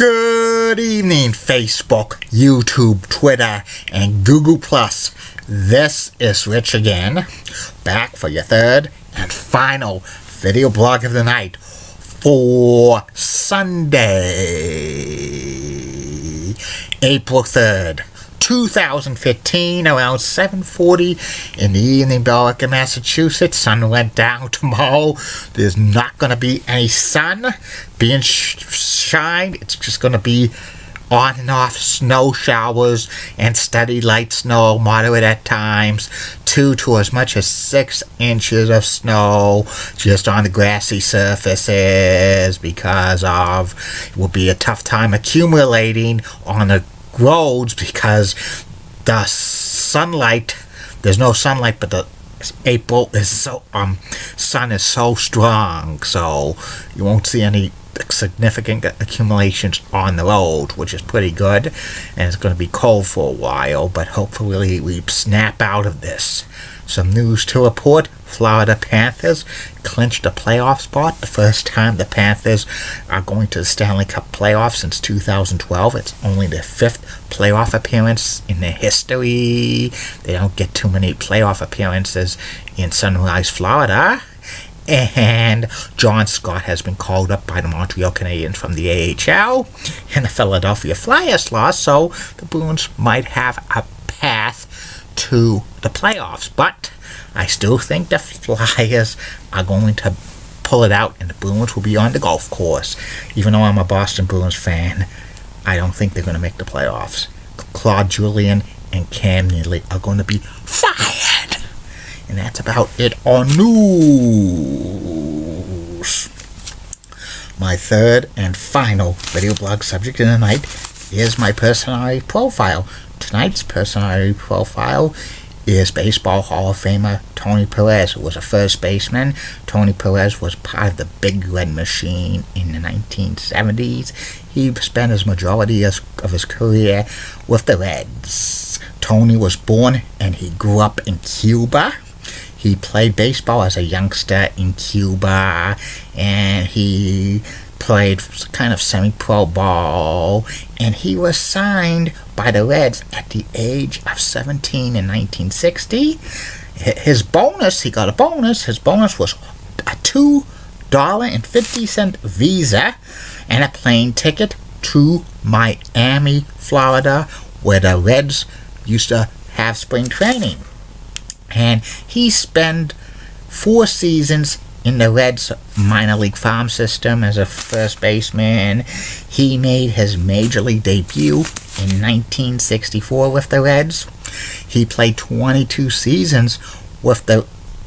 Good evening, Facebook, YouTube, Twitter, and Google+. This is Rich again, back for your third and final video blog of the night for Sunday, April 3rd, 2015, around 7:40 in the evening, Billerica, Massachusetts. Sun went down tomorrow. There's not going to be any sun being shine. It's just going to be on and off snow showers and steady light snow, moderate at times, 2 to as much as 6 inches of snow just on the grassy surfaces because it will be a tough time accumulating on the roads because the sunlight, there's no sunlight, but the April is so sun is so strong, so you won't see any significant accumulations on the road, which is pretty good. And it's going to be cold for a while, but hopefully we snap out of this. Some news to report: Florida Panthers clinched a playoff spot. The first time the Panthers are going to the Stanley Cup playoffs since 2012. It's only their 5th playoff appearance in their history. They don't get too many playoff appearances in Sunrise, Florida. And John Scott has been called up by the Montreal Canadiens from the AHL, and the Philadelphia Flyers lost, so the Bruins might have a path to the playoffs. But I still think the Flyers are going to pull it out, and the Bruins will be on the golf course. Even though I'm a Boston Bruins fan, I don't think they're going to make the playoffs. Claude Julien and Cam Neely are going to be fired. And that's about it on news. My third and final video blog subject of the night is my personality profile. Tonight's personality profile is Baseball Hall of Famer Tony Perez, who was a first baseman. Tony Perez was part of the Big Red Machine in the 1970s. He spent his majority of his career with the Reds. Tony was born and he grew up in Cuba. He played baseball as a youngster in Cuba, and he played kind of semi-pro ball, and he was signed by the Reds at the age of 17 in 1960. His bonus, he got a bonus. His bonus was a $2.50 visa and a plane ticket to Miami, Florida, where the Reds used to have spring training. And he spent 4 seasons in the Reds minor league farm system as a first baseman. He made his major league debut in 1964 with the Reds. He played 22 seasons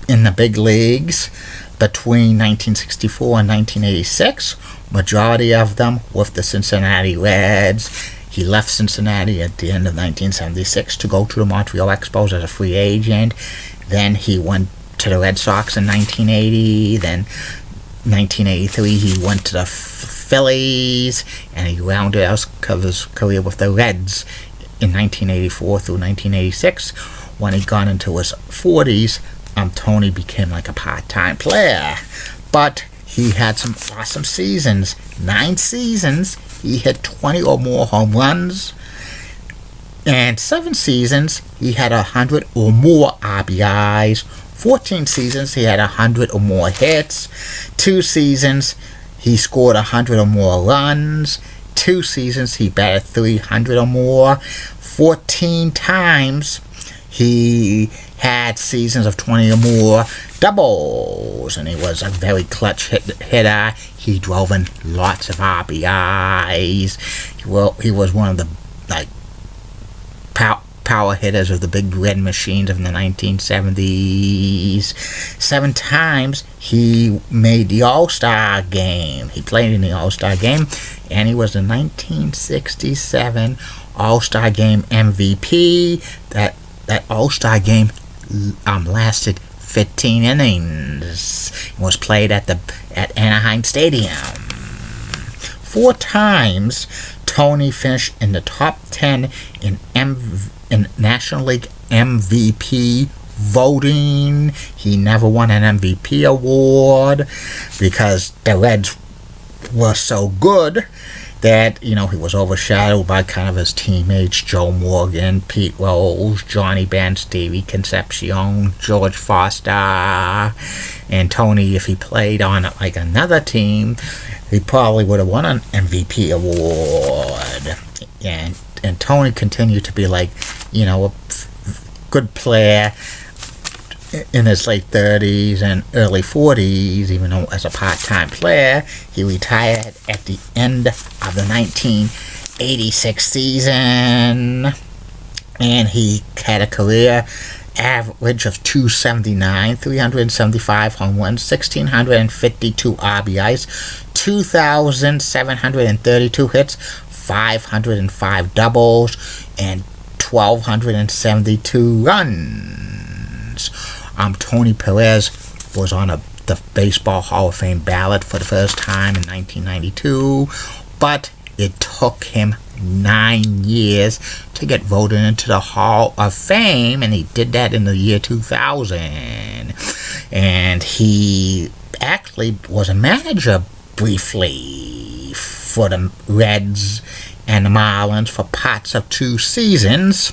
in the big leagues between 1964 and 1986. Majority of them with the Cincinnati Reds. He left Cincinnati at the end of 1976 to go to the Montreal Expos as a free agent. Then he went to the Red Sox in 1980. Then 1983 he went to the Phillies, and he rounded out his career with the Reds in 1984 through 1986. When he got into his 40s, Tony became like a part-time player. But he had some awesome seasons. 9 seasons. He hit 20 or more home runs, and 7 seasons he had 100 or more RBIs. 14 seasons he had 100 or more hits. 2 seasons he scored 100 or more runs. 2 seasons he batted 300 or more. 14 times he had seasons of 20 or more doubles, and he was a very clutch hitter. He drove in lots of RBIs. He was one of the power hitters of the Big Red Machines of the 1970s. 7 times he made the All-Star game. He played in the All-Star game, and he was the 1967 All-Star game MVP. That All-Star game lasted 15 innings. It was played at Anaheim Stadium. 4 times Tony finished in the top 10 in National League MVP voting. He never won an MVP award because the Reds were so good that, he was overshadowed by kind of his teammates, Joe Morgan, Pete Rose, Johnny Benn, Stevie Concepcion, George Foster, and Tony. If he played on like another team, he probably would have won an MVP award. And Tony continued to be like, a good player in his late 30s and early 40s, even though as a part-time player. He retired at the end of the 1986 season, and he had a career average of 279, 375 home runs, 1,652 RBIs, 2,732 hits, 505 doubles, and 1,272 runs. Tony Perez was on the Baseball Hall of Fame ballot for the first time in 1992, but it took him 9 years to get voted into the Hall of Fame, and he did that in the year 2000. And he actually was a manager briefly for the Reds and the Marlins for parts of 2 seasons,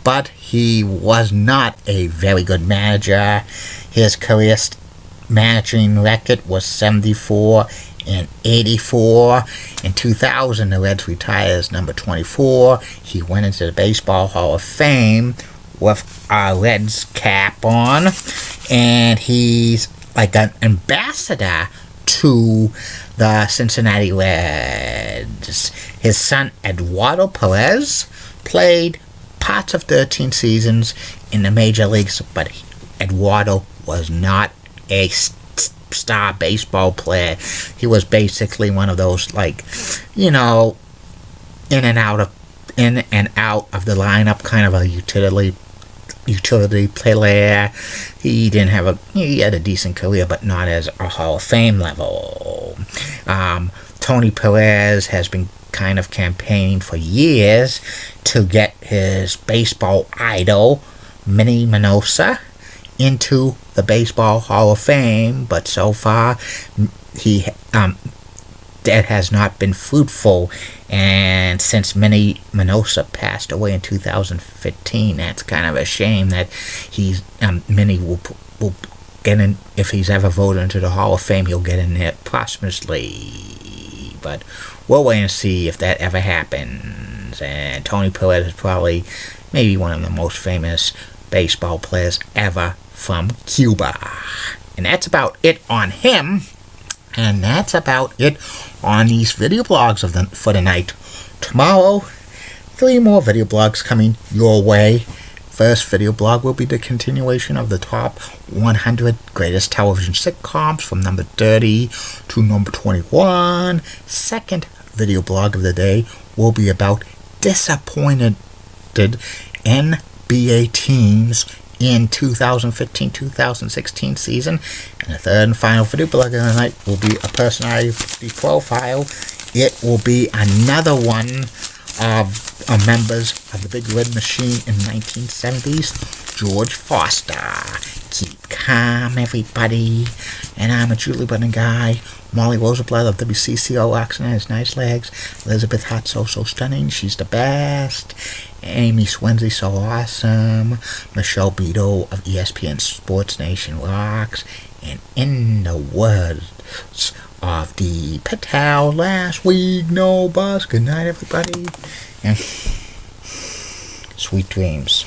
but he was not a very good manager. His career managing record was 74 and 84. In 2000, the Reds retired as number 24. He went into the Baseball Hall of Fame with a Reds cap on, and he's like an ambassador to the Cincinnati Reds. His son Eduardo Perez played parts of 13 seasons in the major leagues, but Eduardo was not a star baseball player. He was basically one of those, like, in and out of the lineup, kind of a utility player. He had a decent career, but not as a Hall of Fame level. Tony Perez has been kind of campaigning for years to get his baseball idol, Minnie Minoso, into the Baseball Hall of Fame, but so far that has not been fruitful. And since Minnie Minoso passed away in 2015, that's kind of a shame that Minnie will get in. If he's ever voted into the Hall of Fame, he'll get in there posthumously. But we'll wait and see if that ever happens. And Tony Perez is probably maybe one of the most famous baseball players ever from Cuba. And that's about it on him. And that's about it on these video blogs for the night. Tomorrow, 3 more video blogs coming your way. First video blog will be the continuation of the top 100 greatest television sitcoms from number 30 to number 21. Second video blog of the day will be about disappointed NBA teams in 2015-2016 season. And the third and final video blog of the night will be a personality profile. It will be another one of members of the Big Red Machine in the 1970s, George Foster. Keep calm, everybody. And I'm a Julie Button guy. Molly Rosenblatt of WCCO Oxen has nice legs. Elizabeth Hart so stunning. She's the best. Amy Swensley so awesome. Michelle Beadle of ESPN Sports Nation rocks. And in the words of the Patel last week, no bus. Good night, everybody. And sweet dreams.